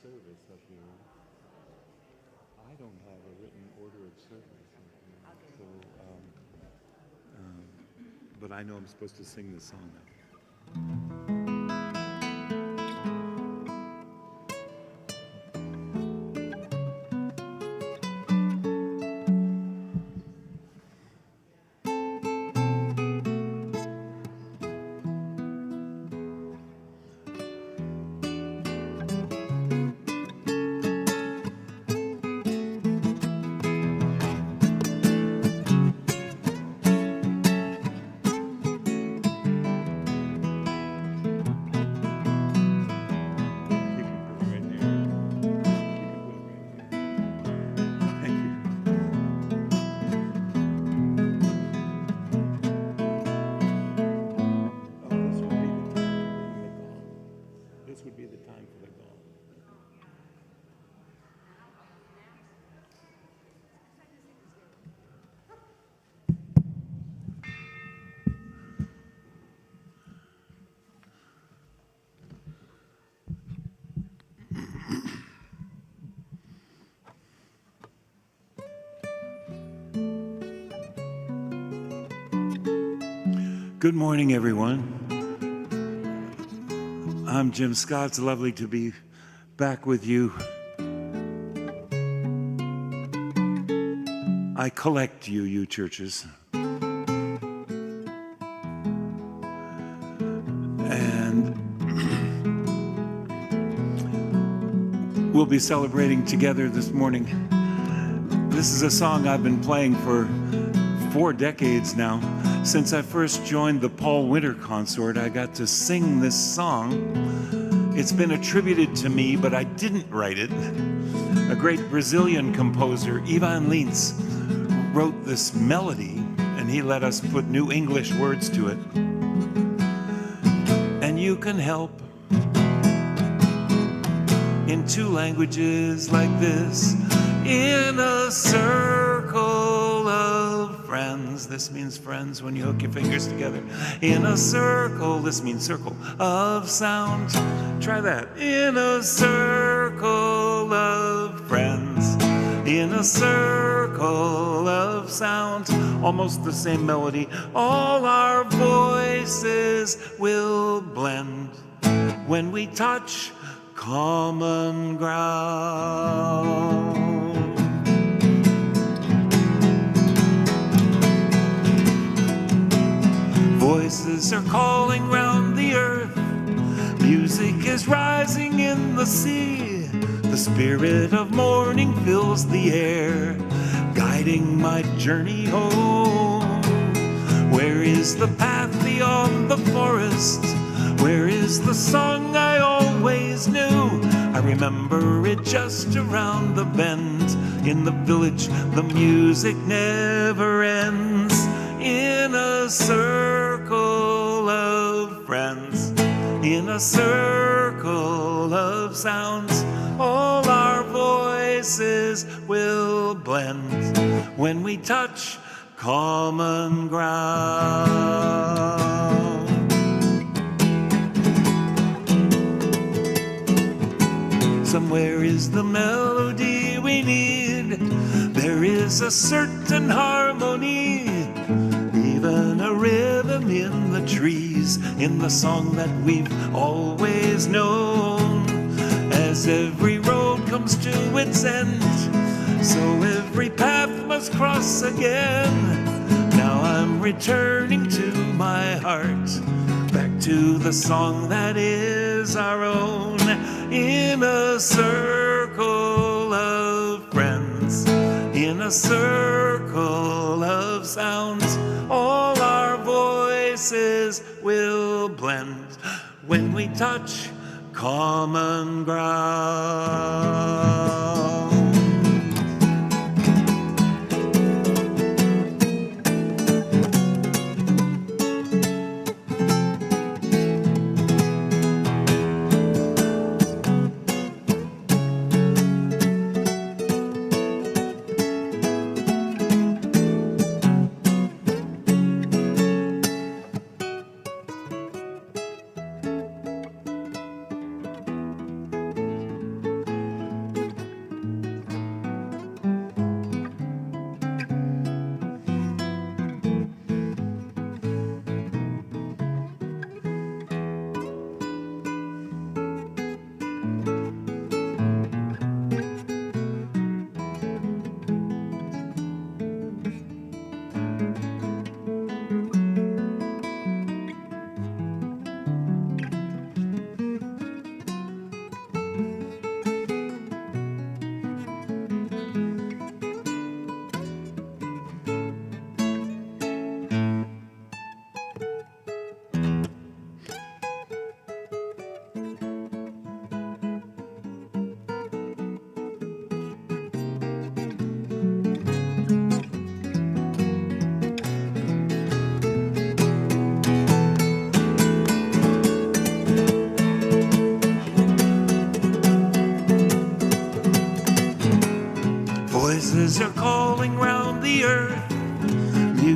service up here. I don't have a written order of service, so but I know I'm supposed to sing this song now. Good morning, everyone. I'm Jim Scott. It's lovely to be back with you. I collect you churches. And we'll be celebrating together this morning. This is a song I've been playing for 4 decades now. Since I first joined the Paul Winter Consort, I got to sing this song. It's been attributed to me, but I didn't write it. A great Brazilian composer, Ivan Lins, wrote this melody, and he let us put new English words to it. And you can help in 2 languages like this. In a circle of friends. This means friends when you hook your fingers together. In a circle, this means circle of sound. Try that. In a circle of friends. In a circle of sound. Almost the same melody. All our voices will blend when we touch common ground. Voices are calling round the earth. Music is rising in the sea. The spirit of morning fills the air, guiding my journey home. Where is the path beyond the forest? Where is the song I always knew? I remember it just around the bend. In the village, the music never ends. In a circle of friends, in a circle of sounds, all our voices will blend when we touch common ground. Somewhere is the melody we need. There is a certain harmony, even a rhythm in the trees, in the song that we've always known. As every road comes to its end, so every path must cross again. Now I'm returning to my heart, back to the song that is our own. In a circle of friends, in a circle of sounds, all our voices will blend when we touch common ground.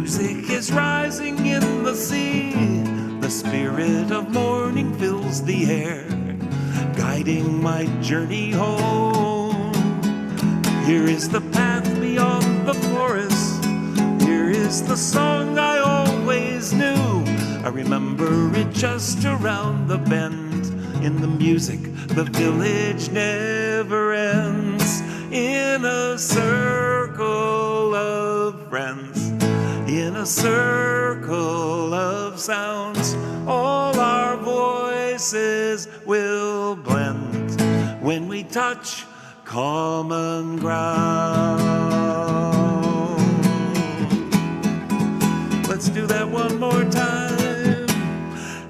Music is rising in the sea. The spirit of morning fills the air, guiding my journey home. Here is the path beyond the forest. Here is the song I always knew. I remember it just around the bend. In the music, the village never ends. In a circle of friends, in a circle of sounds, all our voices will blend when we touch common ground. Let's do that one more time.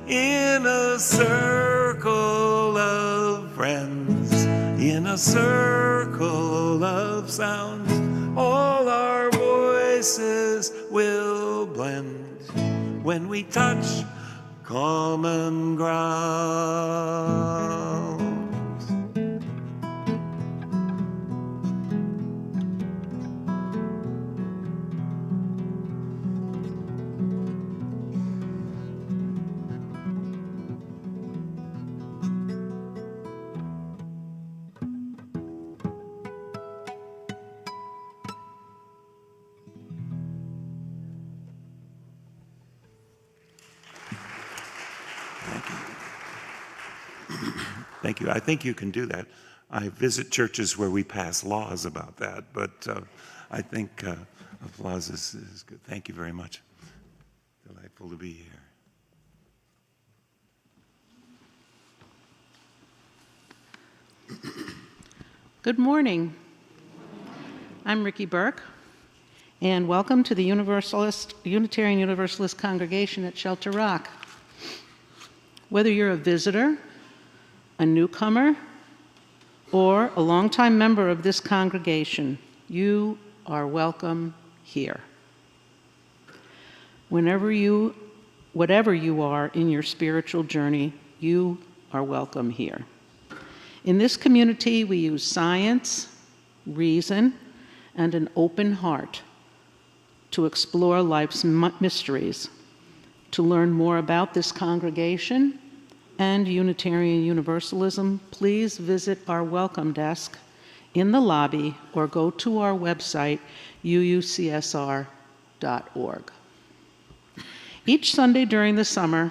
In a circle of friends, in a circle of sounds, all our voices will blend when we touch common ground. Thank you. I think you can do that. I visit churches where we pass laws about that, but I think applause is good. Thank you very much. Delightful to be here. Good morning. I'm Ricky Burke, and welcome to the Unitarian Universalist congregation at Shelter Rock. Whether you're a visitor, a newcomer, or a longtime member of this congregation, you are welcome here. Whatever you are in your spiritual journey, you are welcome here. In this community, we use science, reason, and an open heart to explore life's mysteries. To learn more about this congregation and Unitarian Universalism, please visit our welcome desk in the lobby or go to our website, UUCSR.org. Each Sunday during the summer,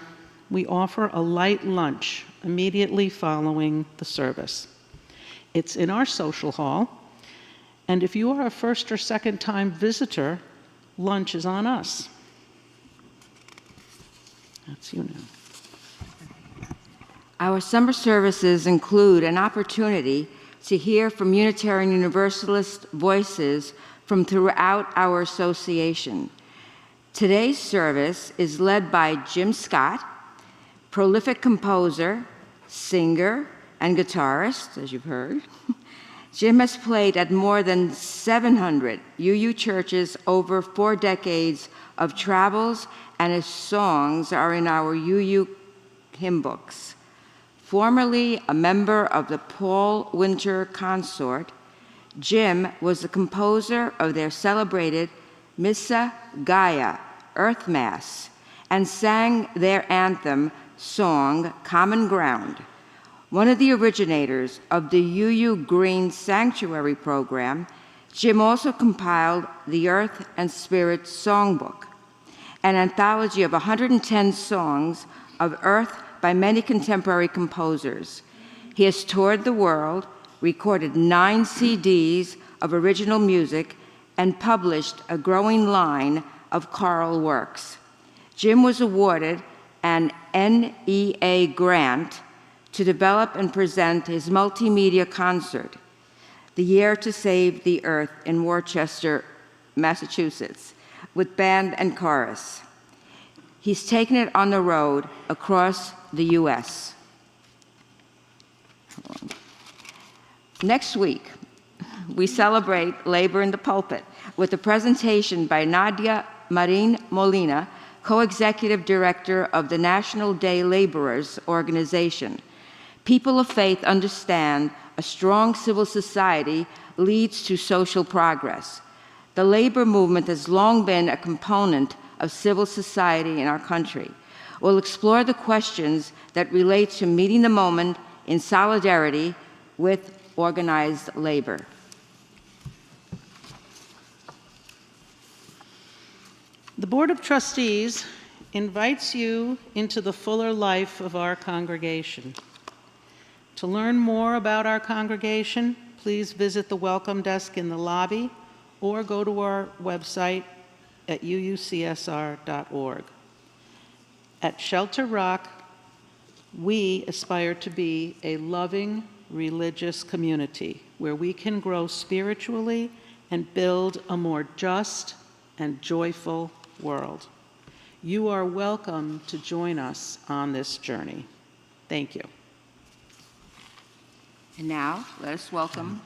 we offer a light lunch immediately following the service. It's in our social hall, and if you are a first or second time visitor, lunch is on us. That's you now. Our summer services include an opportunity to hear from Unitarian Universalist voices from throughout our association. Today's service is led by Jim Scott, prolific composer, singer, and guitarist, as you've heard. Jim has played at more than 700 UU churches over 4 decades of travels, and his songs are in our UU hymn books. Formerly a member of the Paul Winter Consort, Jim was the composer of their celebrated Missa Gaia, Earth Mass, and sang their anthem song, Common Ground. One of the originators of the UU Green Sanctuary program, Jim also compiled the Earth and Spirit Songbook, an anthology of 110 songs of Earth by many contemporary composers. He has toured the world, recorded 9 CDs of original music, and published a growing line of choral works. Jim was awarded an NEA grant to develop and present his multimedia concert, The Year to Save the Earth in Worcester, Massachusetts, with band and chorus. He's taken it on the road across the U.S. Next week, we celebrate Labor in the Pulpit with a presentation by Nadia Marin Molina, co-executive director of the National Day Laborers Organization. People of faith understand a strong civil society leads to social progress. The labor movement has long been a component of civil society in our country. We'll explore the questions that relate to meeting the moment in solidarity with organized labor. The Board of Trustees invites you into the fuller life of our congregation. To learn more about our congregation, please visit the welcome desk in the lobby or go to our website at UUCSR.org. At Shelter Rock, we aspire to be a loving, religious community where we can grow spiritually and build a more just and joyful world. You are welcome to join us on this journey. Thank you. And now, let us welcome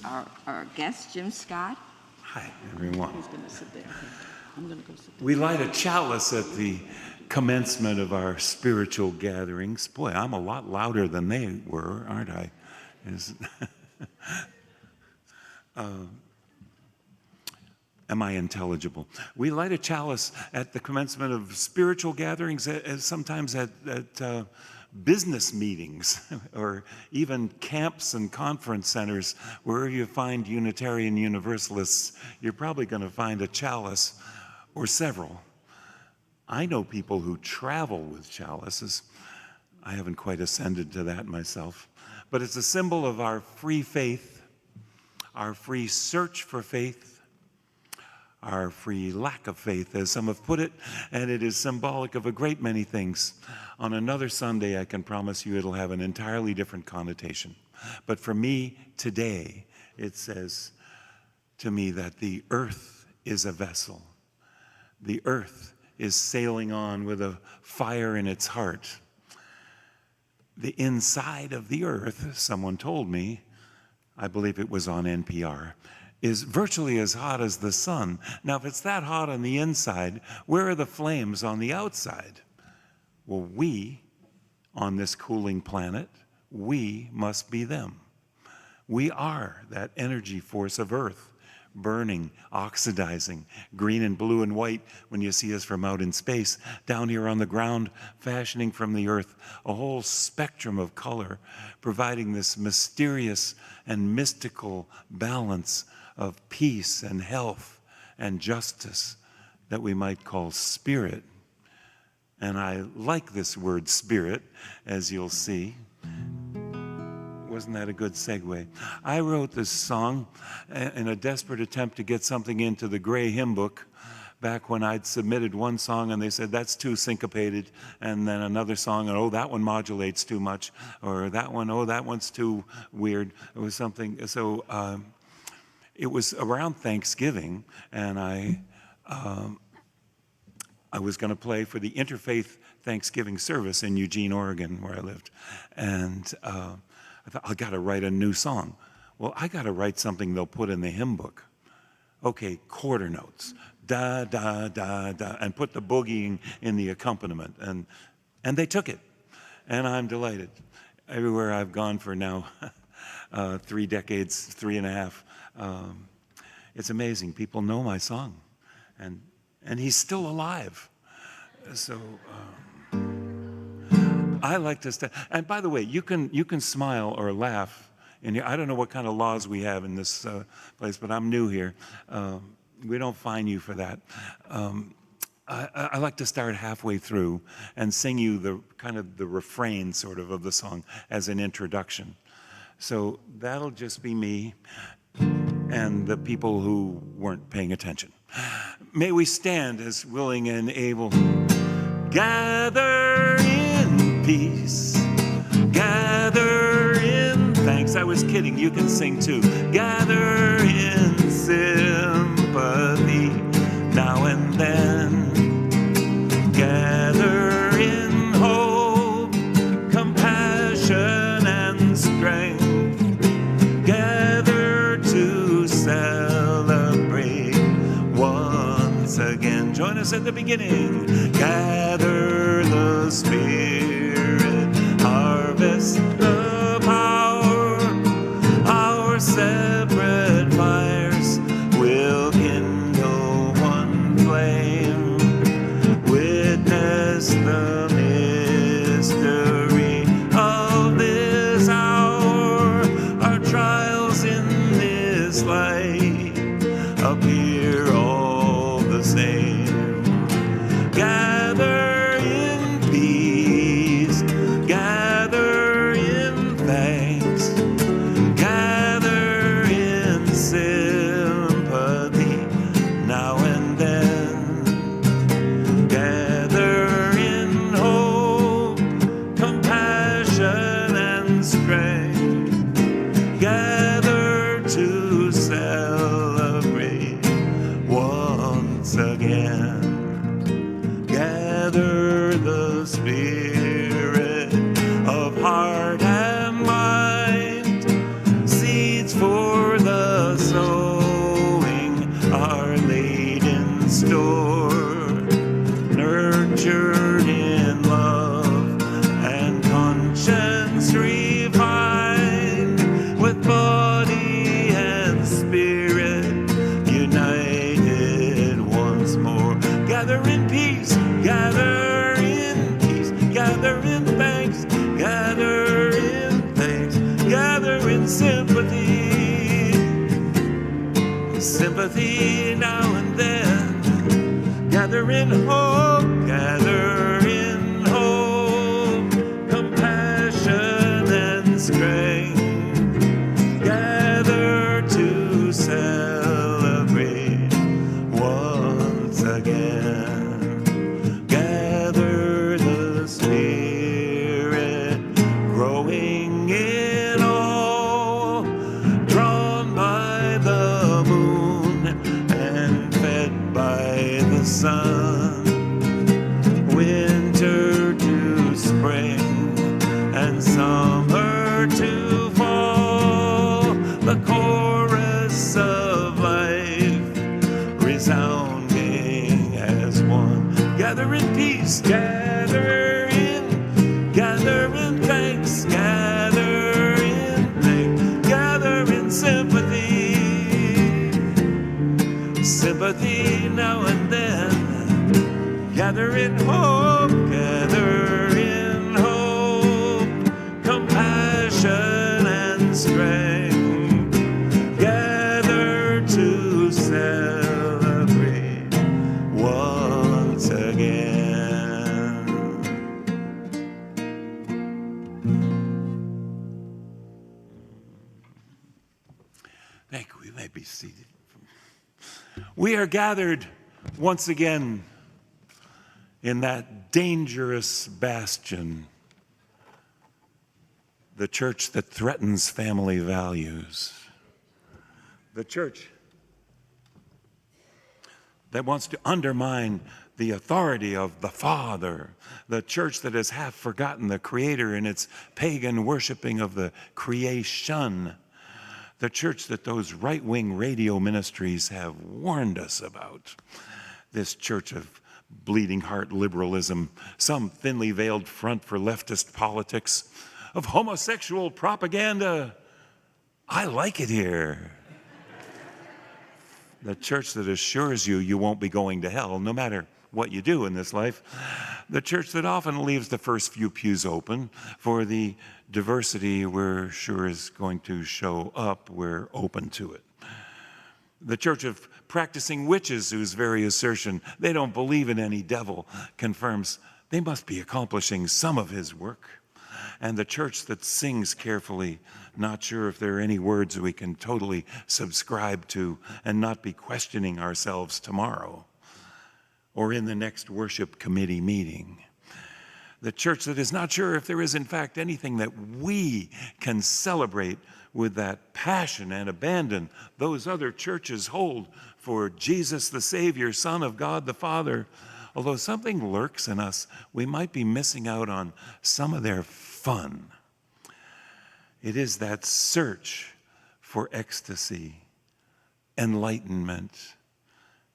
our guest, Jim Scott. Hi, everyone. He's going to sit there. I'm going to go sit there. We light a chalice at the commencement of our spiritual gatherings. Boy, I'm a lot louder than they were, aren't I? Am I intelligible? We light a chalice at the commencement of spiritual gatherings, sometimes at business meetings, or even camps and conference centers. Wherever you find Unitarian Universalists, you're probably going to find a chalice or several. I know people who travel with chalices. I haven't quite ascended to that myself. But it's a symbol of our free faith, our free search for faith, our free lack of faith, as some have put it, and it is symbolic of a great many things. On another Sunday, I can promise you it'll have an entirely different connotation. But for me, today, it says to me that the earth is a vessel. The earth is sailing on with a fire in its heart. The inside of the earth, someone told me, I believe it was on NPR, is virtually as hot as the sun. Now, if it's that hot on the inside, where are the flames on the outside? Well, we, on this cooling planet, we must be them. We are that energy force of Earth, burning, oxidizing, green and blue and white when you see us from out in space, down here on the ground, fashioning from the earth a whole spectrum of color, providing this mysterious and mystical balance of peace and health and justice that we might call spirit. And I like this word spirit, as you'll see. Wasn't that a good segue? I wrote this song in a desperate attempt to get something into the gray hymn book back when I'd submitted one song and they said, that's too syncopated, and then another song, and oh, that one modulates too much, or that one, oh, that one's too weird. It was something, so it was around Thanksgiving, and I was going to play for the Interfaith Thanksgiving service in Eugene, Oregon, where I lived. And I thought, I got to write a new song. Well, I got to write something they'll put in the hymn book. Okay, quarter notes, da, da, da, da, and put the boogieing in the accompaniment. And they took it, and I'm delighted. Everywhere I've gone for now 3 decades, 3.5, it's amazing. People know my song, and he's still alive. So I like to and by the way, you can smile or laugh in here. I don't know what kind of laws we have in this place, but I'm new here. We don't fine you for that. I like to start halfway through and sing you the kind of the refrain sort of the song as an introduction. So that'll just be me and the people who weren't paying attention. May we stand as willing and able. Gather in peace, gather in thanks. I was kidding, you can sing too. Gather in sympathy now and then. Gather in hope, compassion and strength. Gather to celebrate once again. Join us at the beginning. Gather the Spirit, harvest the power. Our separate fires will kindle gather the spirit of heart and mind. Seeds for the sowing are laid in store, nurtured in love and conscience refined, with body and spirit united once more. Gather in peace, gather in peace, gather in thanks, gather in thanks, gather in sympathy, sympathy now and then, gather in hope, gather in hope, compassion and strength, gather to celebrate once again. Gather the Spirit, growing in all, drawn by the moon and fed by the sun, winter to spring and summer to fall, the chorus of life resounding as one. Gather in peace, gather in thanks, gather in thanks, gather in sympathy, sympathy now and then, gather in hope, gather in hope, compassion and strength, gather to celebrate once again. Thank you. We may be seated. We are gathered once again in that dangerous bastion, the church that threatens family values, the church that wants to undermine the authority of the Father, the church that has half forgotten the Creator in its pagan worshiping of the creation, the church that those right-wing radio ministries have warned us about, this church of bleeding heart liberalism, some thinly veiled front for leftist politics, of homosexual propaganda. I like it here. The church that assures you you won't be going to hell no matter what you do in this life. The church that often leaves the first few pews open for the diversity we're sure is going to show up. We're open to it. The church of practicing witches whose very assertion they don't believe in any devil confirms they must be accomplishing some of his work. And the church that sings carefully, not sure if there are any words we can totally subscribe to and not be questioning ourselves tomorrow or in the next worship committee meeting. The church that is not sure if there is in fact anything that we can celebrate with that passion and abandon those other churches hold for Jesus the Savior, Son of God the Father. Although something lurks in us, we might be missing out on some of their fun. It is that search for ecstasy, enlightenment,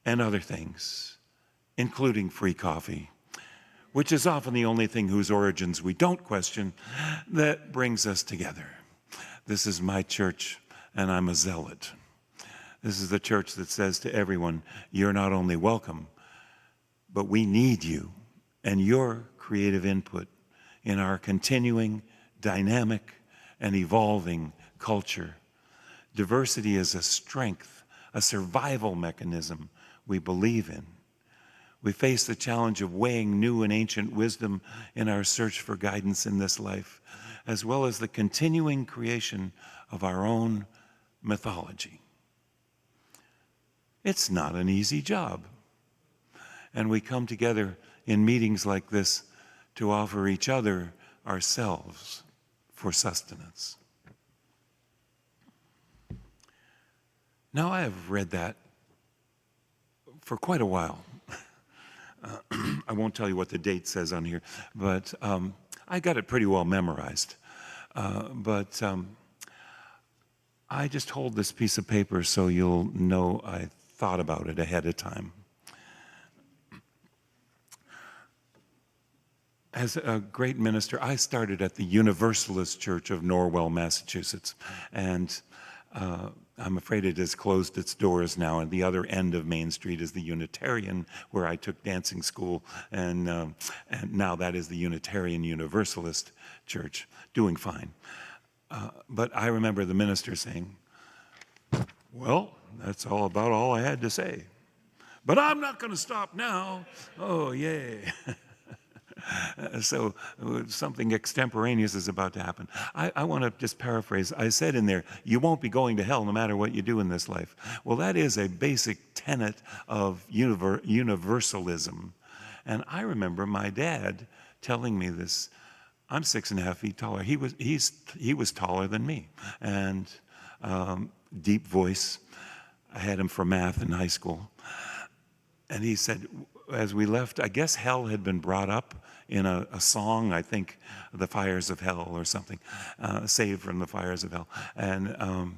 and other things, including free coffee, which is often the only thing whose origins we don't question, that brings us together. This is my church, and I'm a zealot. This is the church that says to everyone, you're not only welcome, but we need you and your creative input in our continuing, dynamic, and evolving culture. Diversity is a strength, a survival mechanism we believe in. We face the challenge of weighing new and ancient wisdom in our search for guidance in this life, as well as the continuing creation of our own mythology. It's not an easy job. And we come together in meetings like this to offer each other ourselves for sustenance. Now, I have read that for quite a while. I won't tell you what the date says on here, but I got it pretty well memorized. But I just hold this piece of paper so you'll know I thought about it ahead of time. As a great minister, I started at the Universalist Church of Norwell, Massachusetts, and I'm afraid it has closed its doors now. And the other end of Main Street is the Unitarian, where I took dancing school, and now that is the Unitarian Universalist Church, doing fine. But I remember the minister saying, well, that's about all I had to say. But I'm not going to stop now. Oh, yay. So something extemporaneous is about to happen. I want to just paraphrase. I said in there, you won't be going to hell no matter what you do in this life. Well, that is a basic tenet of universalism. And I remember my dad telling me this. I'm 6.5 feet taller. He was taller than me. And deep voice. I had him for math in high school. And he said, as we left, I guess hell had been brought up in a song, I think, The Fires of Hell or something, Saved from the Fires of Hell. And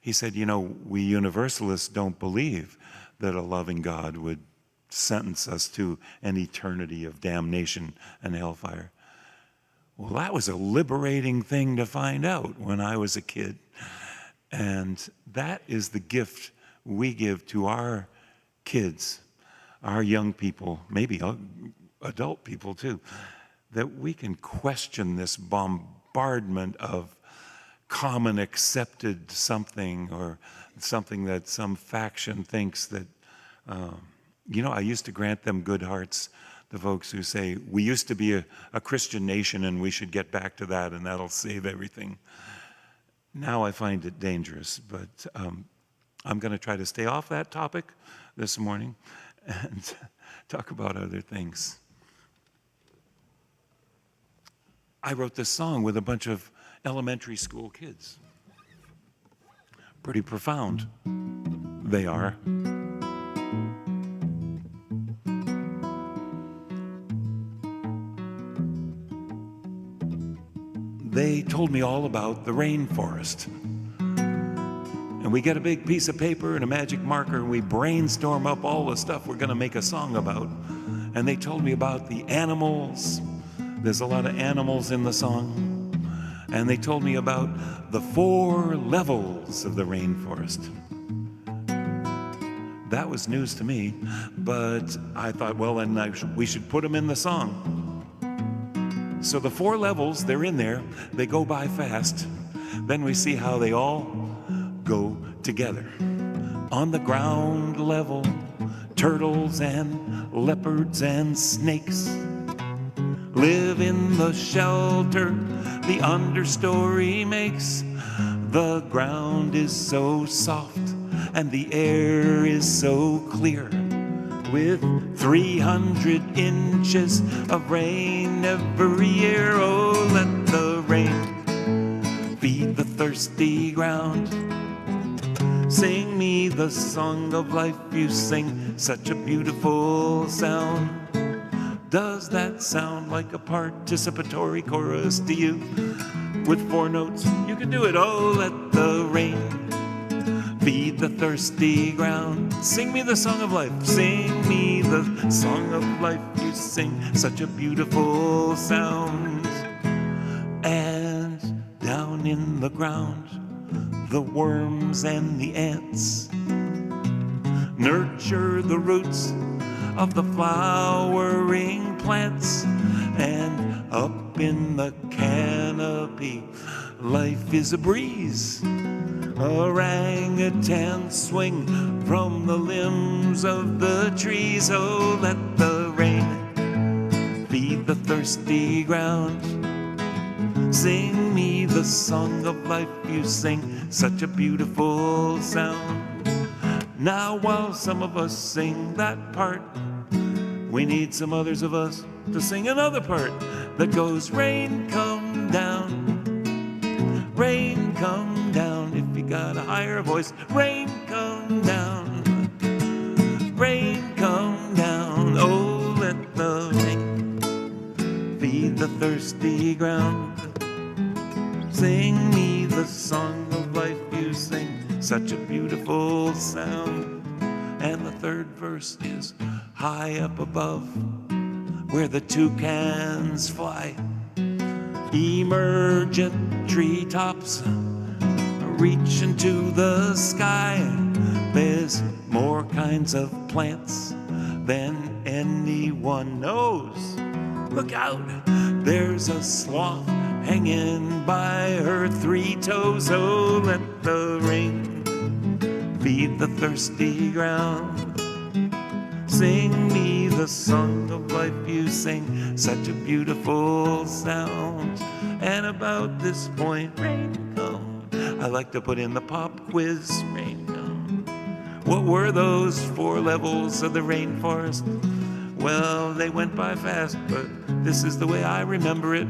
he said, you know, we Universalists don't believe that a loving God would sentence us to an eternity of damnation and hellfire. Well, that was a liberating thing to find out when I was a kid. And that is the gift we give to our kids, our young people, maybe adult people too, that we can question this bombardment of common accepted something, or something that some faction thinks that, you know, I used to grant them good hearts, the folks who say, we used to be a Christian nation and we should get back to that and that'll save everything. Now I find it dangerous, but I'm going to try to stay off that topic this morning and talk about other things. I wrote this song with a bunch of elementary school kids. Pretty profound, they are. They told me all about the rainforest. And we get a big piece of paper and a magic marker, and we brainstorm up all the stuff we're going to make a song about. And they told me about the animals. There's a lot of animals in the song. And they told me about the 4 levels of the rainforest. That was news to me, but I thought, well, then we should put them in the song. So the 4 levels, they're in there. They go by fast. Then we see how they all go together. On the ground level, turtles and leopards and snakes live in the shelter the understory makes. The ground is so soft and the air is so clear, with 300 inches of rain every year. Oh, let the rain feed the thirsty ground. Sing me the song of life you sing, such a beautiful sound. Does that sound like a participatory chorus to you? With 4 notes, you can do it. Oh, let the rain feed the thirsty ground. Sing me the song of life. Sing me the song of life you sing, such a beautiful sound. And down in the ground, the worms and the ants nurture the roots of the flowering plants. And up in the canopy, life is a breeze. Orangutans swing from the limbs of the trees. Oh, let the rain feed the thirsty ground. Sing me the song of life you sing, such a beautiful sound. Now while some of us sing that part, we need some others of us to sing another part that goes, rain come down, rain come down. If you got a higher voice, rain come down, rain come down. Oh, let the the thirsty ground. Sing me the song of life you sing, such a beautiful sound. And the third verse is high up above, where the toucans fly. Emergent treetops reach into the sky. There's more kinds of plants than anyone knows. Look out, there's a sloth hanging by her 3 toes. Oh, let the rain feed the thirsty ground. Sing me the song of life you sing, such a beautiful sound. And about this point, rain come. I like to put in the pop quiz, rain come. What were those 4 levels of the rainforest? Well, they went by fast, but this is the way I remember it.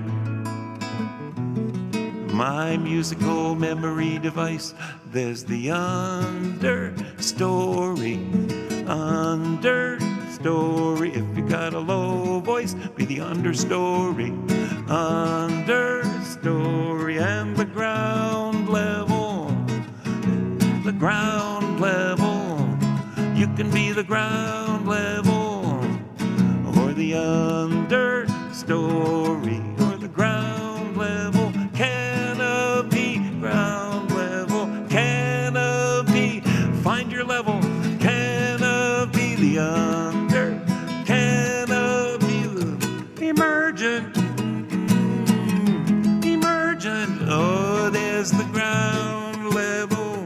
My musical memory device, there's the understory. Understory. If you got a low voice, be the understory. Understory. And the ground level. The ground level. You can be the ground level, or the understory, or the ground level. Canopy, ground level, canopy. Find your level. Canopy, the under, canopy, the emergent, emergent. Oh, there's the ground level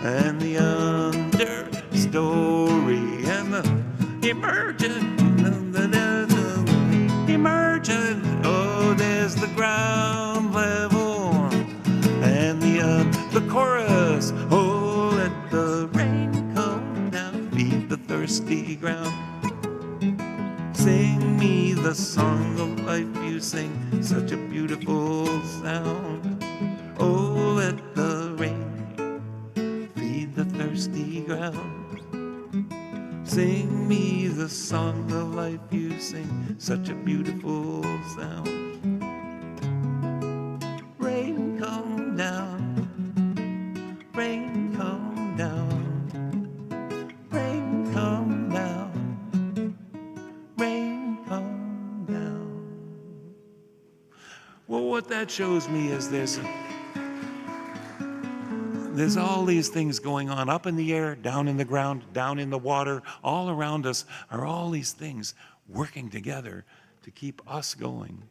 and the understory and the emergent, emergent. Oh, there's the ground level and the chorus. Oh, let the rain come down, feed the thirsty ground. Sing me the song of life you sing, such a beautiful sound. Oh, let the rain feed the thirsty ground. Sing me the song of life you sing, such a beautiful sound. Rain come down, rain come down, rain come down, rain come down. Well, what that shows me is there's all these things going on up in the air, down in the ground, down in the water. All around us are all these things working together to keep us going.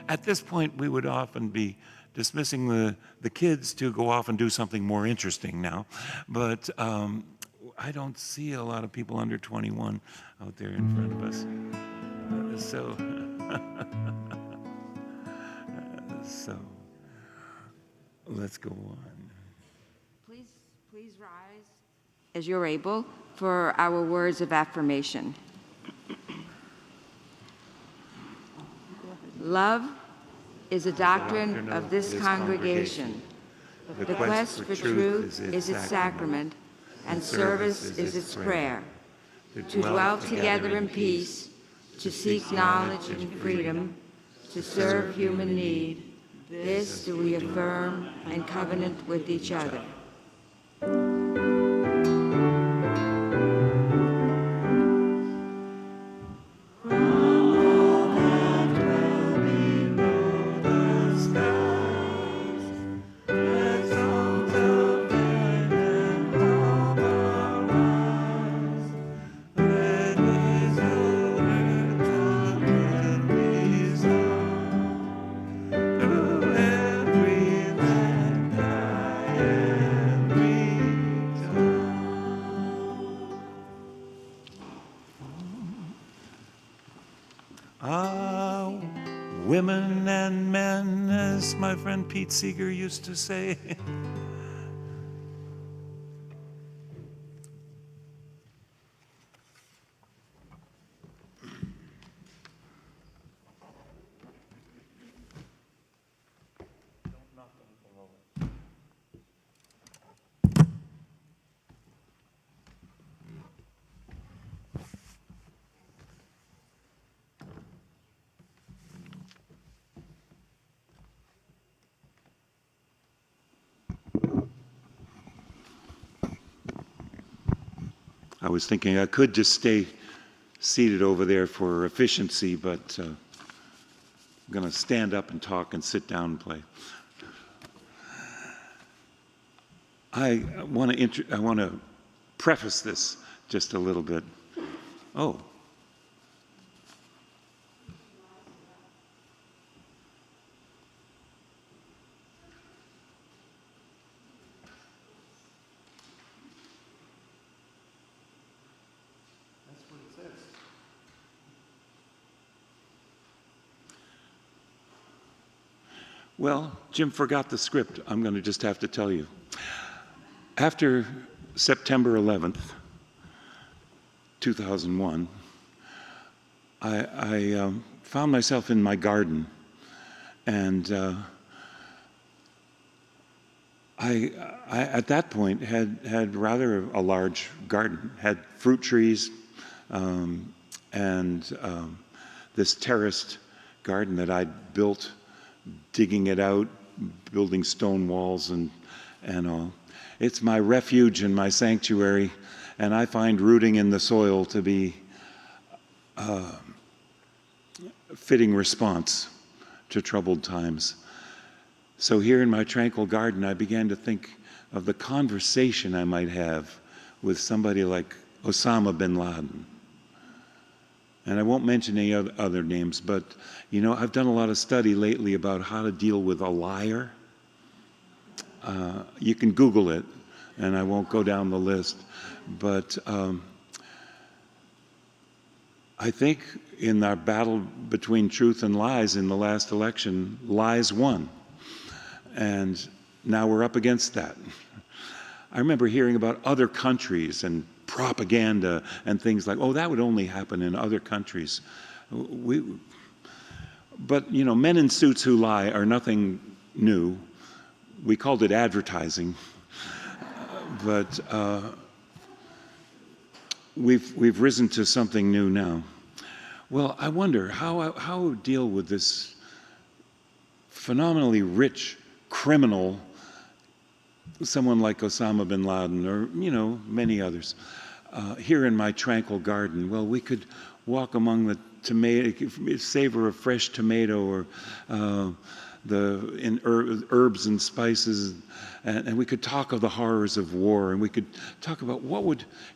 At this point, we would often be dismissing the kids to go off and do something more interesting now. But I don't see a lot of people under 21 out there in front of us. So let's go on. Please rise as you're able for our words of affirmation. Love is a doctrine of this congregation. The quest for truth is its sacrament, and service is its prayer. To dwell together in peace, to seek knowledge and freedom, to serve human need, this do we affirm and covenant with each other. Women and men, as my friend Pete Seeger used to say. I was thinking I could just stay seated over there for efficiency, but I'm going to stand up and talk and sit down and play. I want to preface this just a little bit. Oh. Well, Jim forgot the script. I'm going to just have to tell you. After September 11th, 2001, I found myself in my garden, and I at that point had rather a large garden, had fruit trees, and this terraced garden that I'd built, digging it out, building stone walls and all. It's my refuge and my sanctuary, and I find rooting in the soil to be a fitting response to troubled times. So here in my tranquil garden, I began to think of the conversation I might have with somebody like Osama bin Laden. And I won't mention any other names, but you know, I've done a lot of study lately about how to deal with a liar. You can Google it, and I won't go down the list. But I think in our battle between truth and lies in the last election, lies won. And now we're up against that. I remember hearing about other countries and propaganda and things like, oh, that would only happen in other countries. But, you know, men in suits who lie are nothing new. We called it advertising. But we've risen to something new now. Well, I wonder how deal with this phenomenally rich criminal, someone like Osama bin Laden, or, you know, many others, here in my tranquil garden. Well, we could walk among the tomato, savor of fresh tomato, or herbs and spices, and we could talk of the horrors of war, and we could talk about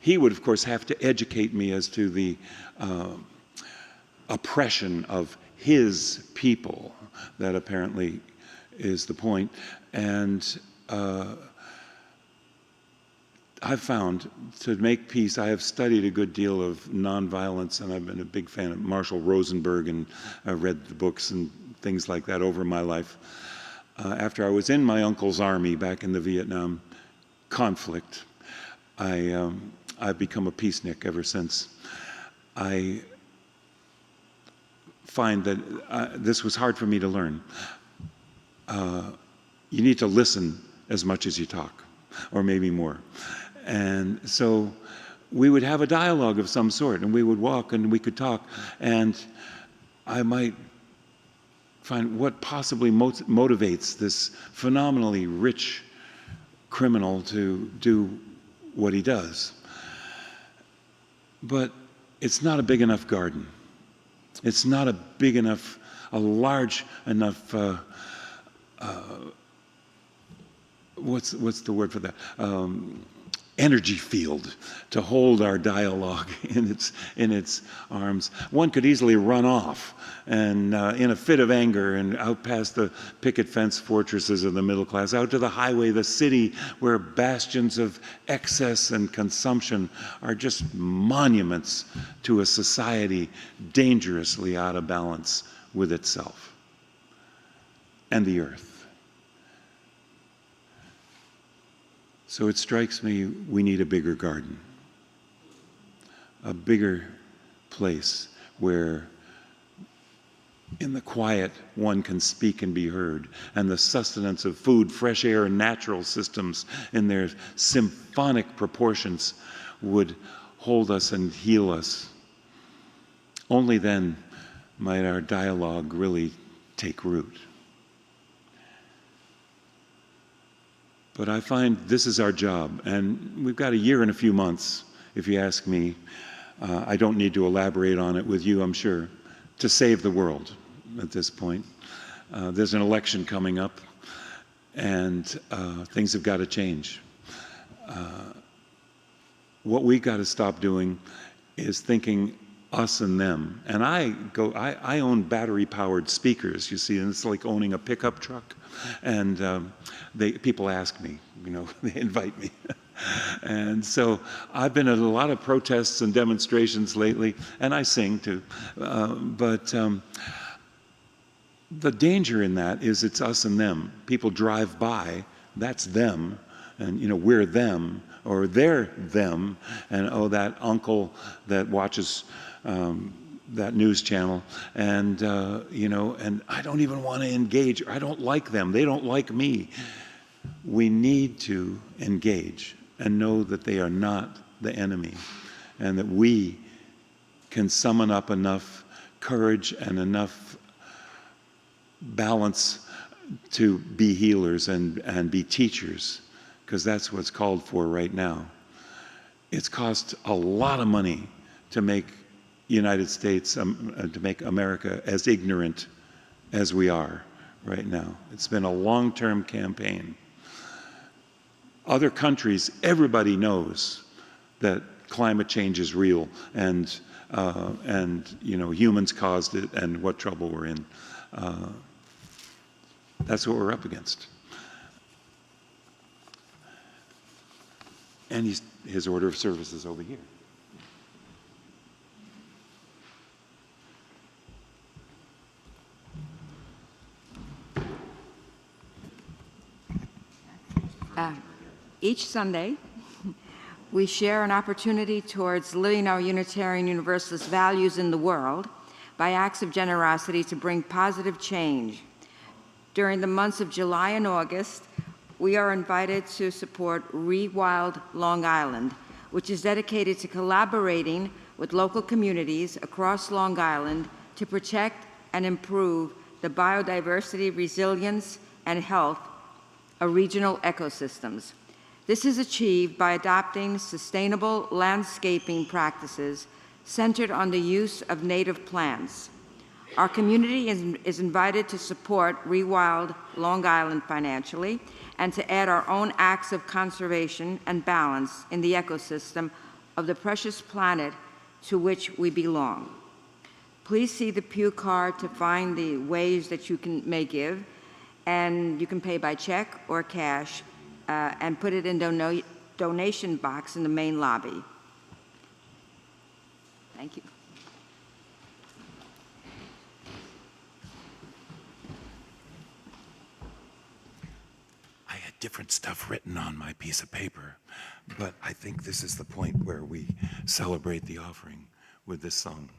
he would, of course, have to educate me as to the oppression of his people. That apparently is the point. And I've found, to make peace, I have studied a good deal of nonviolence, and I've been a big fan of Marshall Rosenberg, and I've read the books and things like that over my life. After I was in my uncle's army back in the Vietnam conflict, I've become a peacenik ever since. I find that this was hard for me to learn. You need to listen as much as you talk, or maybe more. And so we would have a dialogue of some sort, and we would walk and we could talk, and I might find what possibly motivates this phenomenally rich criminal to do what he does. But it's not a big enough garden. It's not a large enough, what's the word for that? Energy field to hold our dialogue in its arms. One could easily run off and in a fit of anger and out past the picket fence fortresses of the middle class, out to the highway, the city, where bastions of excess and consumption are just monuments to a society dangerously out of balance with itself and the earth. So it strikes me we need a bigger garden, a bigger place where in the quiet one can speak and be heard, and the sustenance of food, fresh air, and natural systems in their symphonic proportions would hold us and heal us. Only then might our dialogue really take root. But I find this is our job, and we've got a year and a few months if you ask me. I don't need to elaborate on it with you, I'm sure, to save the world at this point. There's an election coming up, and things have got to change. What we got to stop doing is thinking us and them. And I own battery-powered speakers, you see, and it's like owning a pickup truck. And people ask me, they invite me. And so I've been at a lot of protests and demonstrations lately, and I sing too. But the danger in that is it's us and them. People drive by, that's them, and we're them, or they're them, and that uncle that watches that news channel, and and I don't even want to engage. I don't like them. They don't like me. We need to engage and know that they are not the enemy, and that we can summon up enough courage and enough balance to be healers and be teachers, because that's what's called for right now. It's cost a lot of money to make United States, to make America as ignorant as we are right now. It's been a long-term campaign. Other countries, everybody knows that climate change is real, and humans caused it, and what trouble we're in. That's what we're up against. And his order of service is over here. Each Sunday, we share an opportunity towards living our Unitarian Universalist values in the world by acts of generosity to bring positive change. During the months of July and August, we are invited to support Rewild Long Island, which is dedicated to collaborating with local communities across Long Island to protect and improve the biodiversity, resilience, and health of regional ecosystems. This is achieved by adopting sustainable landscaping practices centered on the use of native plants. Our community is invited to support Rewild Long Island financially and to add our own acts of conservation and balance in the ecosystem of the precious planet to which we belong. Please see the Pew card to find the ways that you may give, and you can pay by check or cash, and put it in donation box in the main lobby. Thank you. I had different stuff written on my piece of paper, but I think this is the point where we celebrate the offering with this song.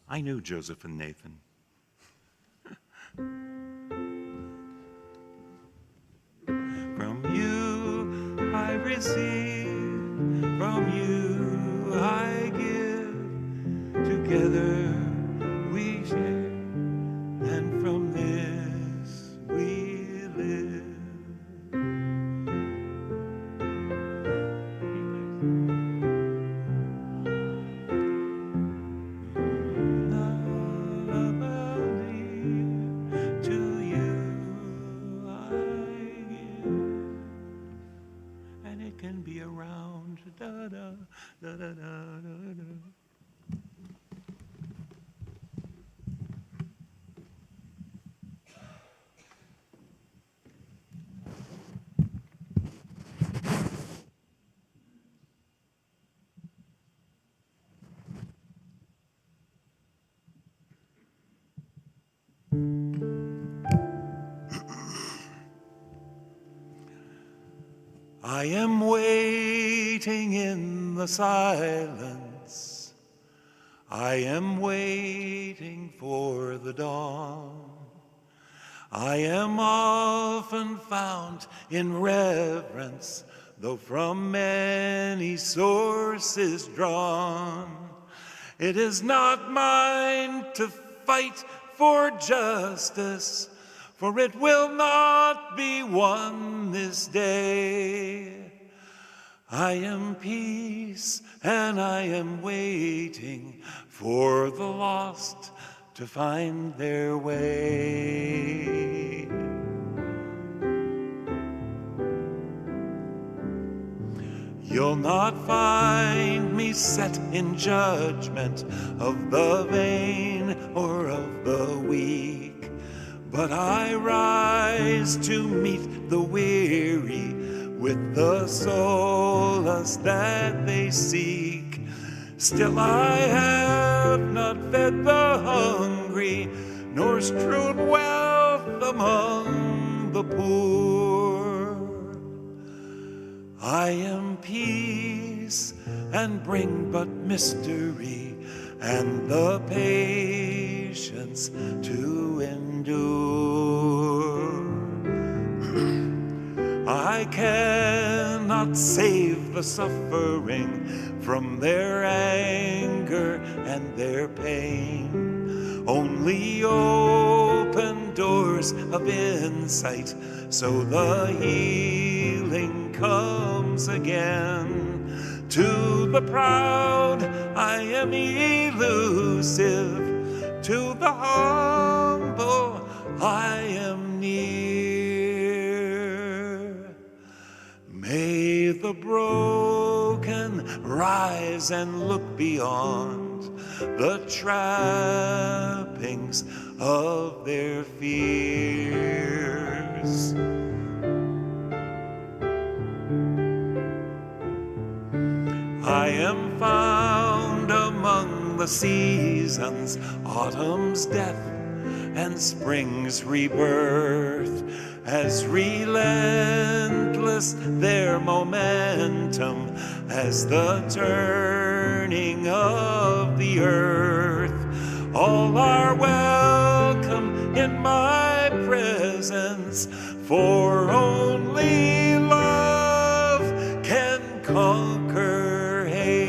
I knew Joseph and Nathan. From you I receive, from you I give, together we share, and from this we live. To you I give, and it can be around da da da da da da da. I am waiting in the silence. I am waiting for the dawn. I am often found in reverence, though from many sources drawn. It is not mine to fight for justice, for it will not be won this day. I am peace, and I am waiting for the lost to find their way. You'll not find me set in judgment of the vain or of the weak, but I rise to meet the weary with the solace that they seek. Still I have not fed the hungry, nor strewed wealth among the poor. I am peace, and bring but mystery, and the patience to endure. I cannot save the suffering from their anger and their pain, only open doors of insight so the healing comes again. To the proud I am elusive, to the humble I am near. May the broken rise and look beyond the trappings of their fears. I am found among the seasons, autumn's death and spring's rebirth, as relentless their momentum as the turning of the earth. All are welcome in my presence, for only love can conquer hate.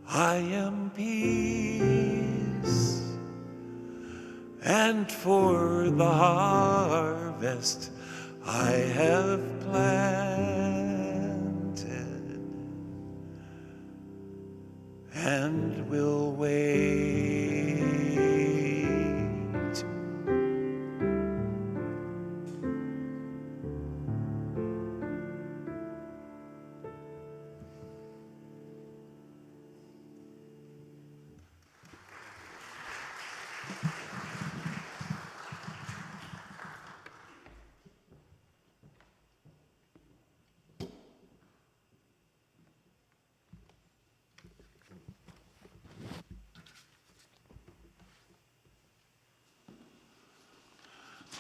I am peace, and for the harvest I have planted and will wait.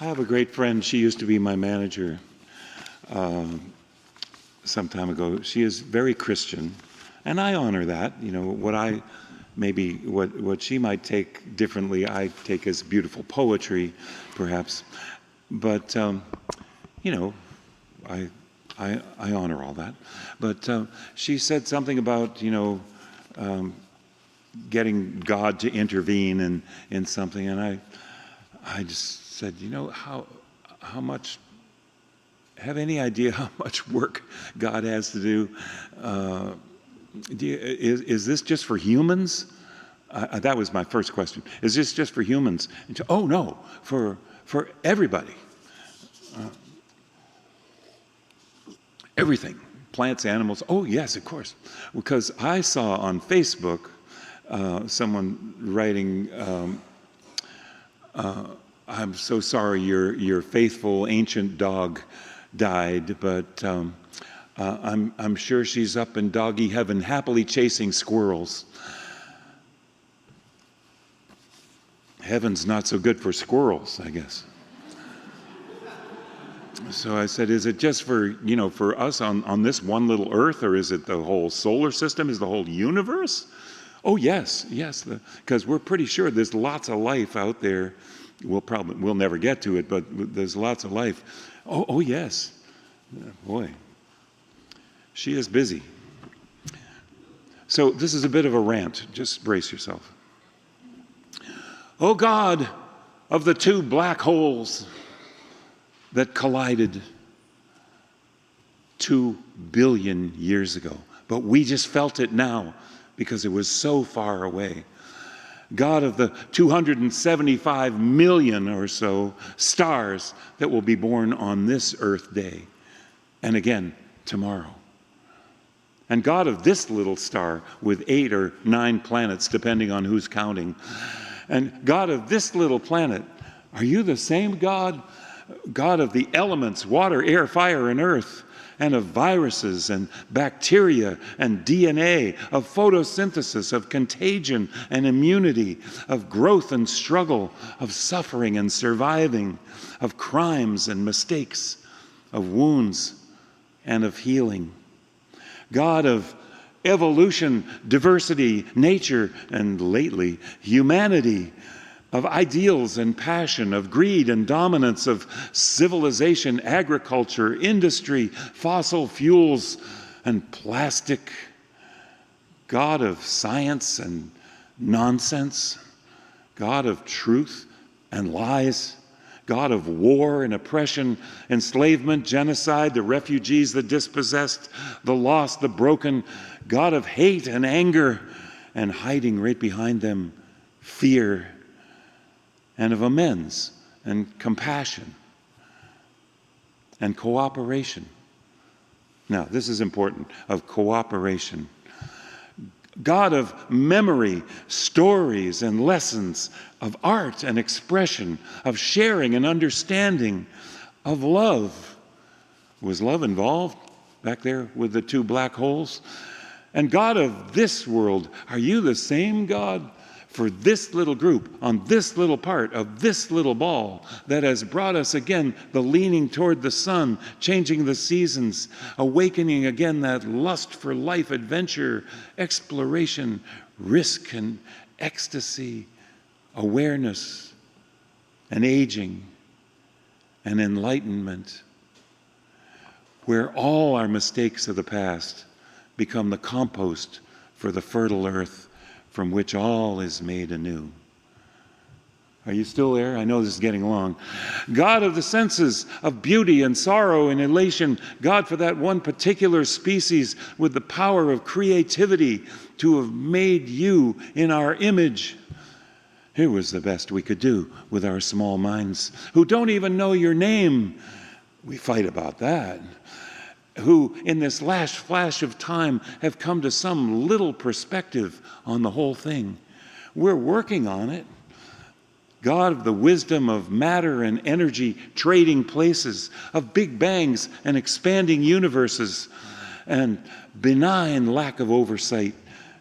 I have a great friend. She used to be my manager some time ago. She is very Christian, and I honor that. You know, what she might take differently, I take as beautiful poetry, perhaps. But you know, I honor all that. But she said something about, you know, getting God to intervene in something, and I just said, you know, how much, have any idea how much work God has to do? Is this just for humans? That was my first question. Is this just for humans? And oh no, for everybody. Everything, plants, animals. Oh yes, of course. Because I saw on Facebook someone writing, I'm so sorry your faithful ancient dog died, but I'm sure she's up in doggy heaven happily chasing squirrels. Heaven's not so good for squirrels, I guess. So I said, is it just for, you know, for us on this one little earth, or is it the whole solar system? Is the whole universe? Oh yes, because we're pretty sure there's lots of life out there. We'll never get to it, but there's lots of life. Oh yes. Boy, she is busy. So this is a bit of a rant. Just brace yourself. Oh God of the two black holes that collided 2 billion years ago. But we just felt it now because it was so far away. God of the 275 million or so stars that will be born on this Earth day, and again tomorrow. And God of this little star with 8 or 9 planets, depending on who's counting. And God of this little planet, are you the same God? God of the elements, water, air, fire, and earth, and of viruses and bacteria and DNA, of photosynthesis, of contagion and immunity, of growth and struggle, of suffering and surviving, of crimes and mistakes, of wounds and of healing. God of evolution, diversity, nature, and lately, humanity, of ideals and passion, of greed and dominance, of civilization, agriculture, industry, fossil fuels, and plastic. God of science and nonsense, God of truth and lies, God of war and oppression, enslavement, genocide, the refugees, the dispossessed, the lost, the broken, God of hate and anger, and hiding right behind them, fear, and of amends and compassion and cooperation. Now, this is important, of cooperation. God of memory, stories and lessons, of art and expression, of sharing and understanding, of love. Was love involved back there with the 2 black holes? And God of this world, are you the same God for this little group, on this little part of this little ball that has brought us again the leaning toward the sun, changing the seasons, awakening again that lust for life, adventure, exploration, risk and ecstasy, awareness and aging and enlightenment, where all our mistakes of the past become the compost for the fertile earth from which all is made anew. Are you still there? I know this is getting long. God of the senses, of beauty and sorrow and elation, God for that one particular species with the power of creativity to have made you in our image. Here was the best we could do with our small minds, who don't even know your name. We fight about that. Who in this last flash of time have come to some little perspective on the whole thing. We're working on it. God of the wisdom of matter and energy trading places, of big bangs and expanding universes, and benign lack of oversight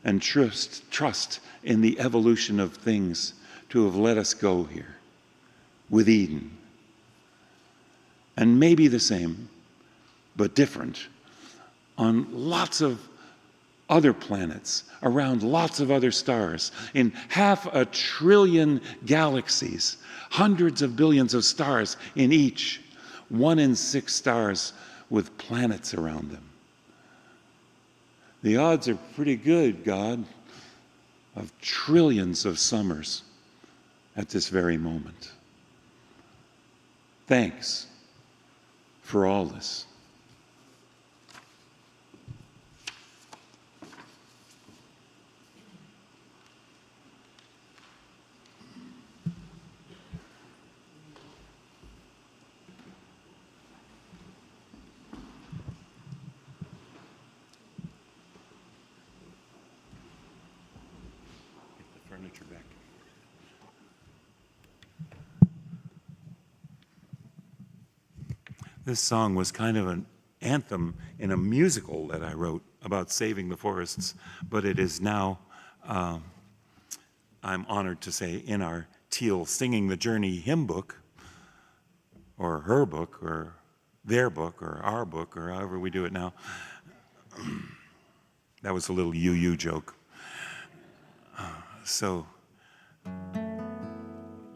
and trust in the evolution of things to have let us go here with Eden. And maybe the same, but different, on lots of other planets, around lots of other stars, in 500 billion galaxies, hundreds of billions of stars in each, 1 in 6 stars with planets around them. The odds are pretty good, God, of trillions of summers at this very moment. Thanks for all this. Furniture back. This song was kind of an anthem in a musical that I wrote about saving the forests, but it is now, I'm honored to say, in our Teal Singing the Journey hymn book, or her book, or their book, or our book, or however we do it now. That was a little UU joke. So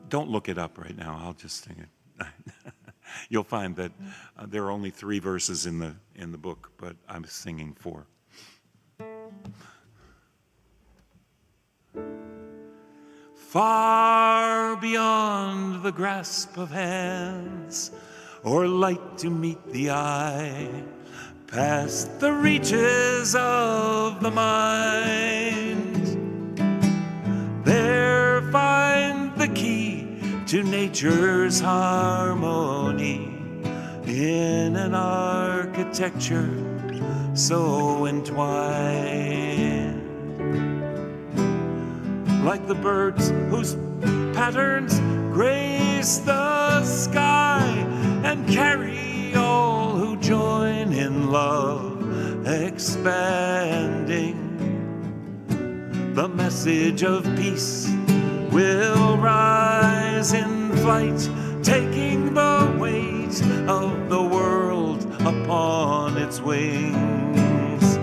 don't look it up right now. I'll just sing it. You'll find that there are only 3 verses in the book, but I'm singing 4. Far beyond the grasp of hands, or light to meet the eye, past the reaches of the mind. There find the key to nature's harmony in an architecture so entwined. Like the birds whose patterns grace the sky and carry all who join in love expanding. The message of peace will rise in flight, taking the weight of the world upon its wings,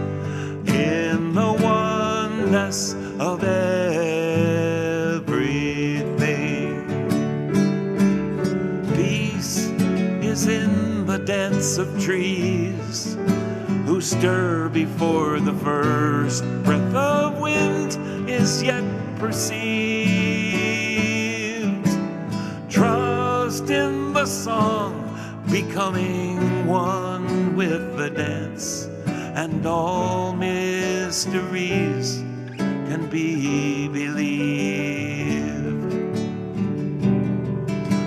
in the oneness of everything. Peace is in the dance of trees, who stir before the first breath of wind is yet perceived. Trust in the song, becoming one with the dance, and all mysteries can be believed.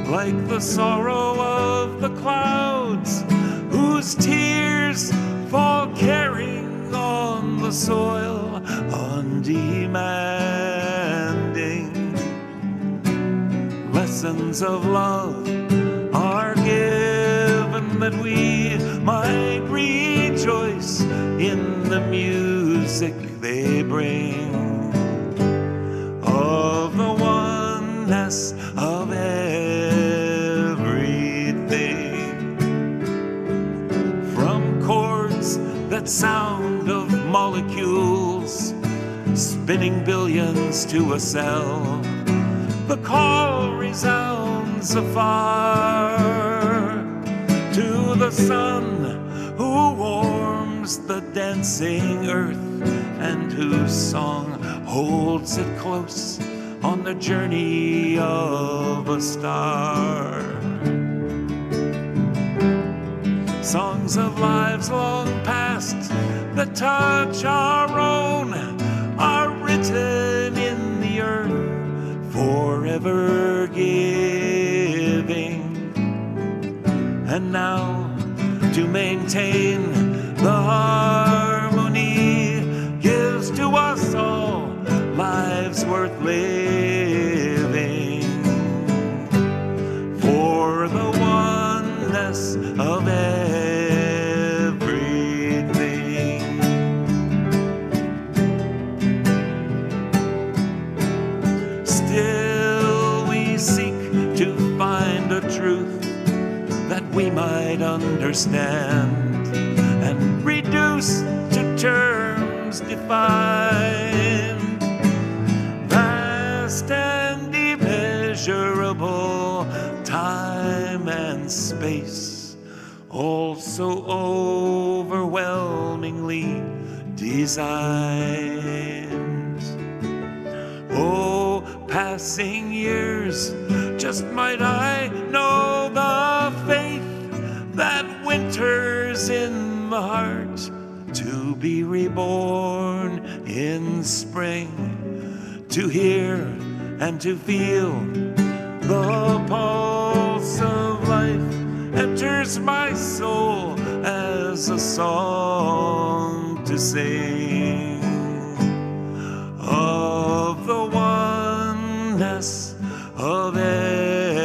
Like the sorrow of the clouds, whose tears fall carrying on the soil, undemanding. Lessons of love are given that we might rejoice in the music they bring of the oneness of everything. From chords that sound of molecules spinning billions to a cell, the call resounds afar to the sun who warms the dancing earth and whose song holds it close on the journey of a star. Songs of lives long past that touch our own are written in the earth, forever giving. And now, to maintain the harmony, gives to us all lives worth living, for the oneness of everything. Still we seek to find a truth that we might understand and reduce to terms defined, vast and immeasurable, time and space, also overwhelmingly designed. Oh, passing years, just might I know the faith that winters in the heart, to be reborn in spring, to hear and to feel the pulse of life enters my soul as a song to sing of the oneness of everything.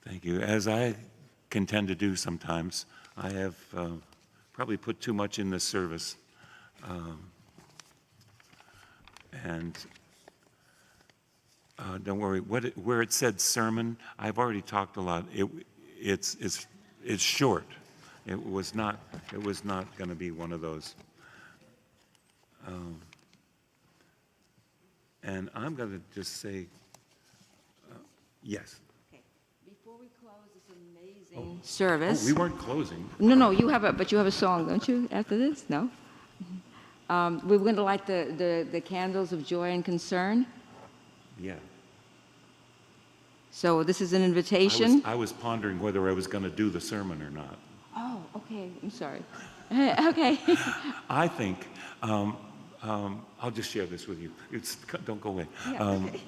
Thank you. As I can tend to do sometimes, I have probably put too much in this service. And don't worry, where it said sermon, I've already talked a lot. It's short. It was not going to be one of those. And I'm going to just say, yes. Okay. Before we close this amazing service. Oh, we weren't closing. No, you have a song, don't you, after this? No? We're going to light the candles of joy and concern. Yeah. So this is an invitation. I was pondering whether I was going to do the sermon or not. Oh, okay. I'm sorry. Okay. I think, I'll just share this with you. Don't go away. Yeah, okay.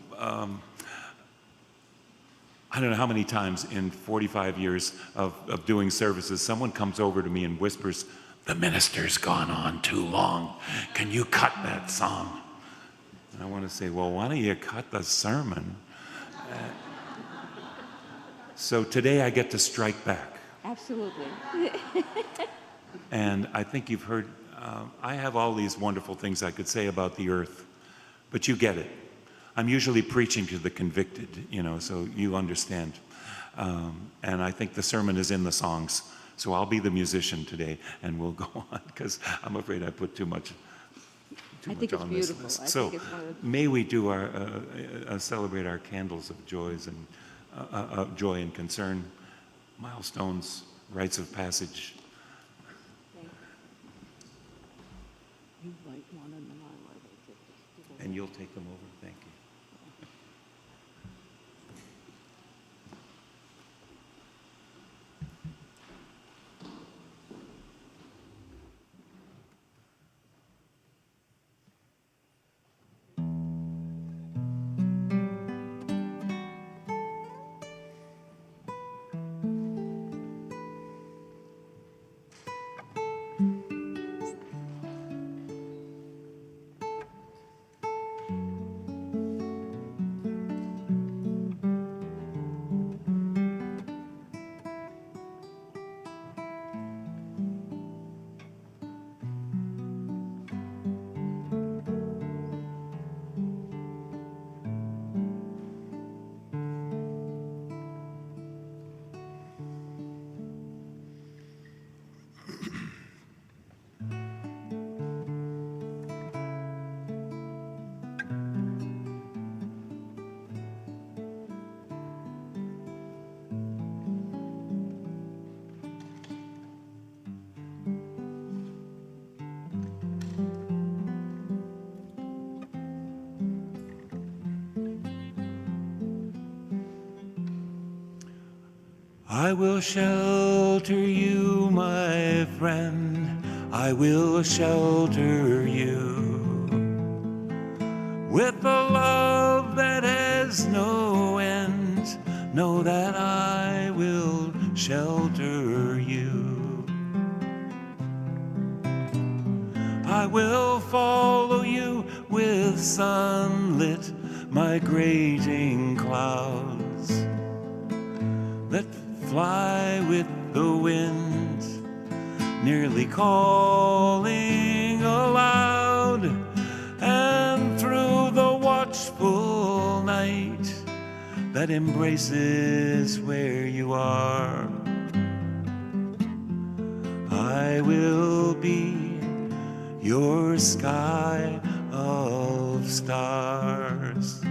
I don't know how many times in 45 years of doing services, someone comes over to me and whispers, "The minister's gone on too long. Can you cut that song?" And I want to say, well, why don't you cut the sermon? So today I get to strike back. Absolutely. And I think you've heard, I have all these wonderful things I could say about the earth, but you get it. I'm usually preaching to the convicted, so you understand. And I think the sermon is in the songs. So I'll be the musician today, and we'll go on, because I'm afraid I put too much I think it's on this beautiful. list. I So think it's one of may we do celebrate our candles of joys and joy and concern, milestones, rites of passage. You light one and then I light it. And you'll take them over. Thank you. I will shelter you, my friend. I will shelter you with a love that has no end. Know that I will shelter you. I will follow you with sunlit migrating clouds that fly with the wind, nearly calling aloud, and through the watchful night that embraces where you are, I will be your sky of stars,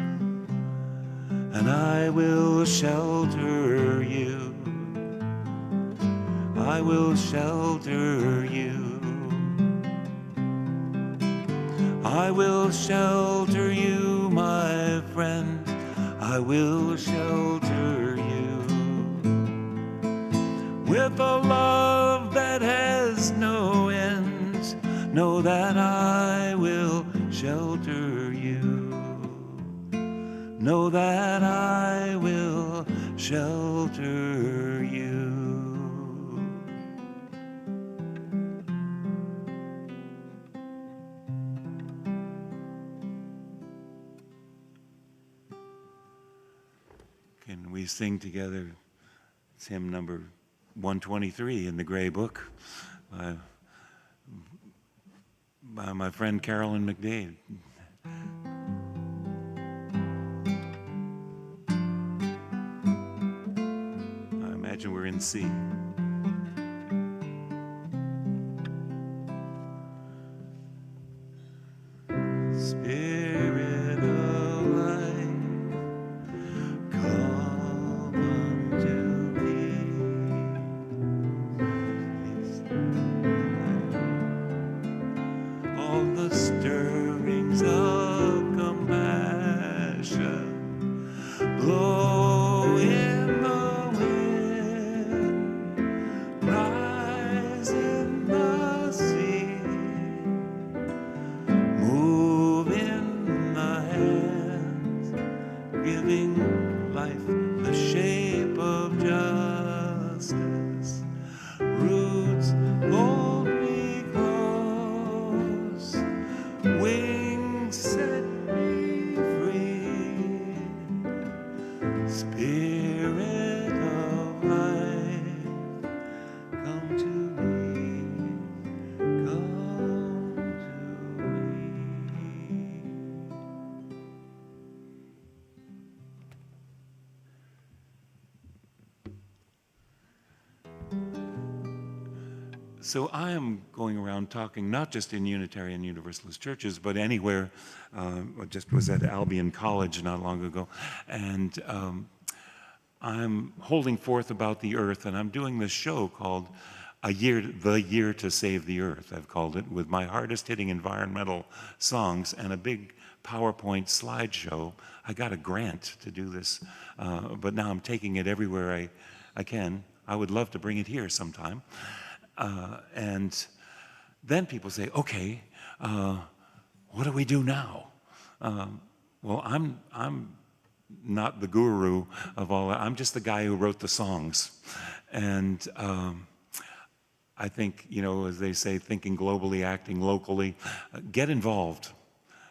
and I will shelter you. I will shelter you. I will shelter you, my friend. I will shelter you with a love that has no end. Know that I will shelter you. Know that I will shelter you. Can we sing together? It's hymn number 123 in the Gray Book by my friend Carolyn McDade. I imagine we're in C. Spirit of the shape of justice. Roots hold me close, wings set me free. Spirit of life, come to me, come to me. So I am going around talking not just in Unitarian Universalist churches, but anywhere. I just was at Albion College not long ago, and I'm holding forth about the earth, and I'm doing this show called The Year to Save the Earth, I've called it, with my hardest-hitting environmental songs and a big PowerPoint slideshow. I got a grant to do this, but now I'm taking it everywhere I can. I would love to bring it here sometime. And then people say, okay, what do we do now? Well, I'm not the guru of all that. I'm just the guy who wrote the songs. And I think, you know, as they say, thinking globally, acting locally, get involved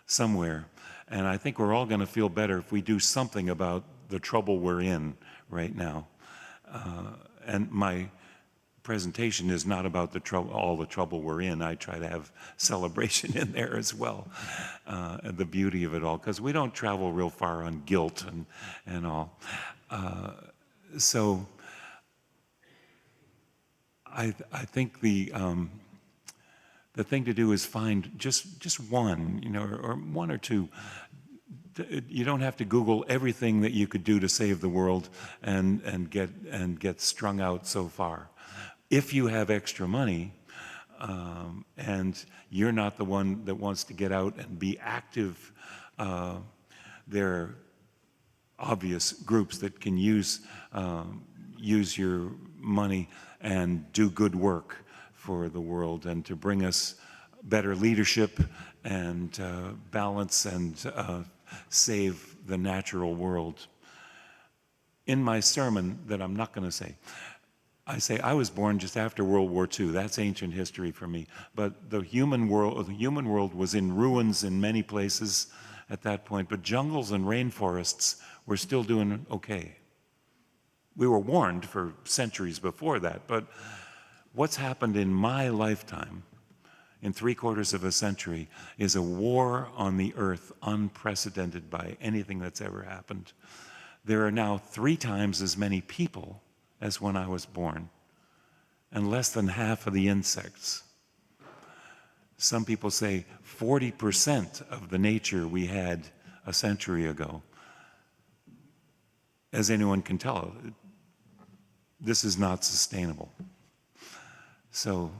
somewhere. And I think we're all going to feel better if we do something about the trouble we're in right now. And my presentation is not about all the trouble we're in. I try to have celebration in there as well, the beauty of it all, because we don't travel real far on guilt and all. So I think the thing to do is find just one, you know, or one or two. You don't have to Google everything that you could do to save the world and get strung out so far. If you have extra money, and you're not the one that wants to get out and be active, there are obvious groups that can use your money and do good work for the world and to bring us better leadership and balance and save the natural world. In my sermon that I'm not going to say, I say I was born just after World War II. That's ancient history for me. But the human world was in ruins in many places at that point. But jungles and rainforests were still doing okay. We were warned for centuries before that. But what's happened in my lifetime, in 3/4 of a century, is a war on the earth unprecedented by anything that's ever happened. There are now 3 times as many people as when I was born, and less than half of the insects. Some people say 40% of the nature we had a century ago. As anyone can tell, this is not sustainable. So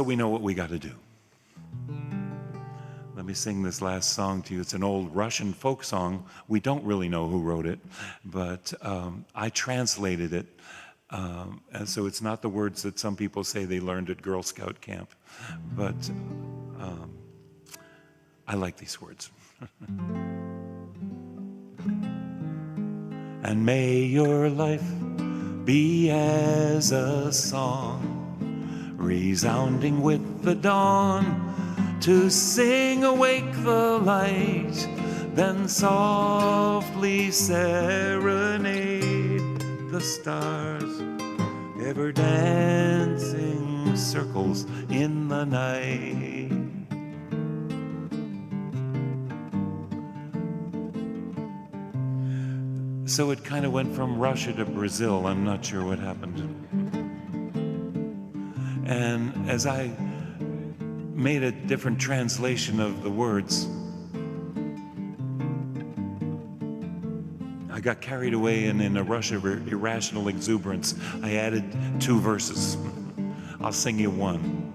we know what we got to do. Let me sing this last song to you. It's an old Russian folk song. We don't really know who wrote it, but I translated it. And so it's not the words that some people say they learned at Girl Scout camp, but I like these words. And may your life be as a song, resounding with the dawn, to sing awake the light, then softly serenade the stars, ever dancing circles in the night. So it kind of went from Russia to Brazil. I'm not sure what happened. And as I made a different translation of the words, I got carried away, and in a rush of irrational exuberance, I added 2 verses. I'll sing you one.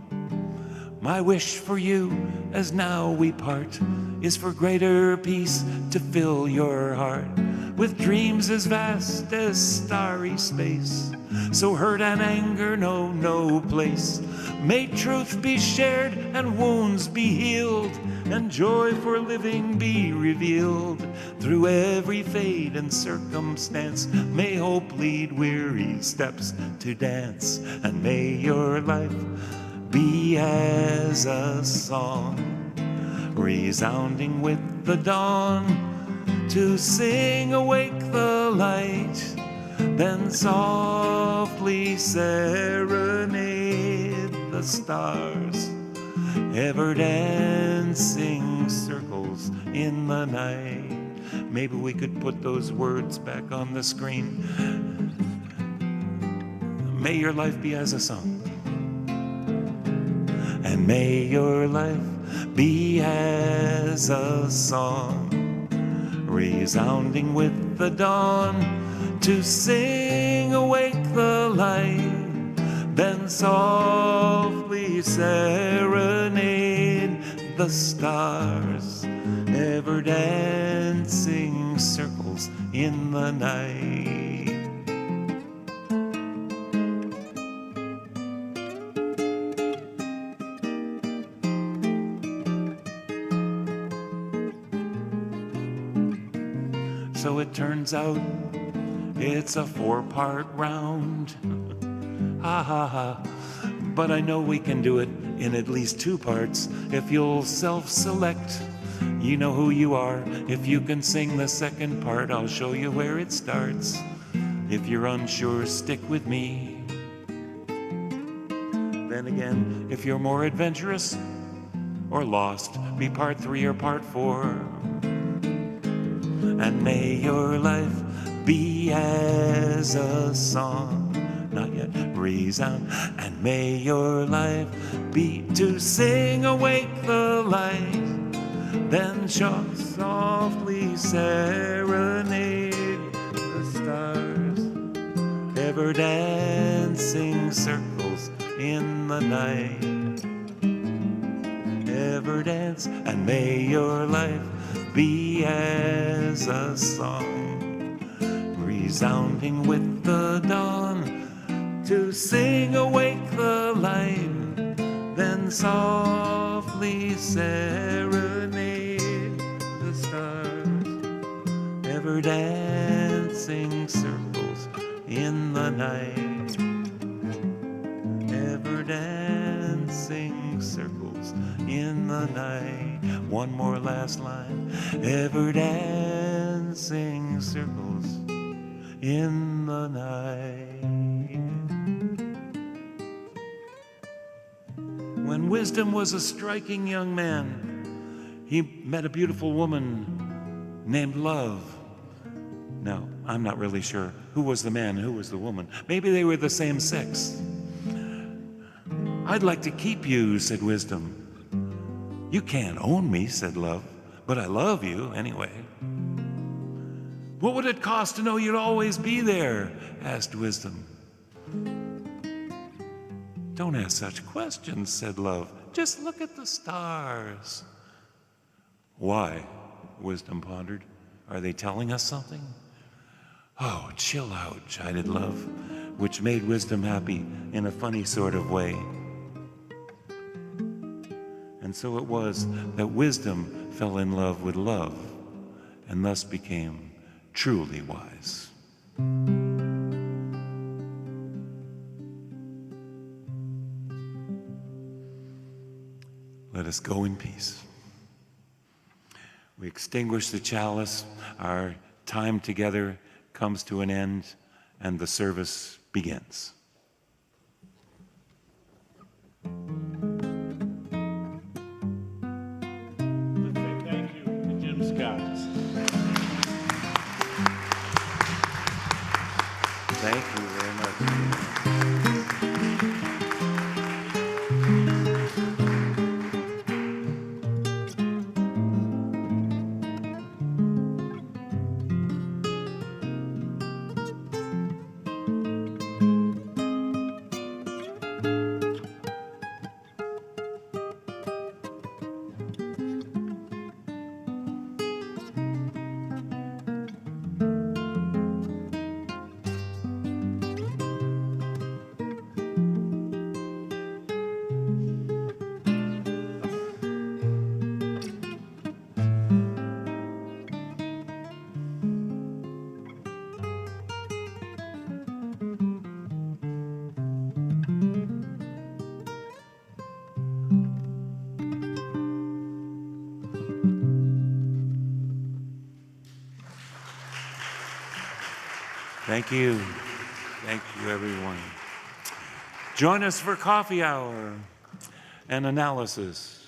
My wish for you, as now we part, is for greater peace to fill your heart with dreams as vast as starry space, so hurt and anger know no place. May truth be shared and wounds be healed, and joy for living be revealed through every fate and circumstance. May hope lead weary steps to dance, and may your life be as a song, resounding with the dawn, to sing awake the light, then softly serenade the stars, ever dancing circles in the night. Maybe we could put those words back on the screen. May your life be as a song, and may your life be as a song, resounding with the dawn, to sing awake the light, then softly serenade the stars, ever dancing circles in the night. So it turns out it's a 4-part round. Ha ha ha. But I know we can do it in at least 2 parts if you'll self-select. You know who you are. If you can sing the second part, I'll show you where it starts. If you're unsure, stick with me. Then again, if you're more adventurous or lost, be part 3 or part 4. And may your life be as a song, not yet, resound. And may your life be to sing awake the light, then softly serenade the stars, ever dancing circles in the night. Ever dance, and may your life be as a song, resounding with the dawn, to sing awake the light, then softly serenade the stars, ever dancing circles in the night, ever dancing circles in the night. One more last line. Ever dancing circles in the night. When Wisdom was a striking young man, he met a beautiful woman named Love. No, I'm not really sure who was the man, who was the woman. Maybe they were the same sex. I'd like to keep you, said Wisdom. You can't own me, said Love, but I love you anyway. What would it cost to know you'd always be there? Asked Wisdom. Don't ask such questions, said Love. Just look at the stars. Why? Wisdom pondered. Are they telling us something? Oh, chill out, chided Love, which made Wisdom happy in a funny sort of way. And so it was that Wisdom fell in love with Love, and thus became truly wise. Let us go in peace. We extinguish the chalice, our time together comes to an end, and the service begins. Thank you very much. Thank you. Thank you, everyone. Join us for coffee hour and analysis.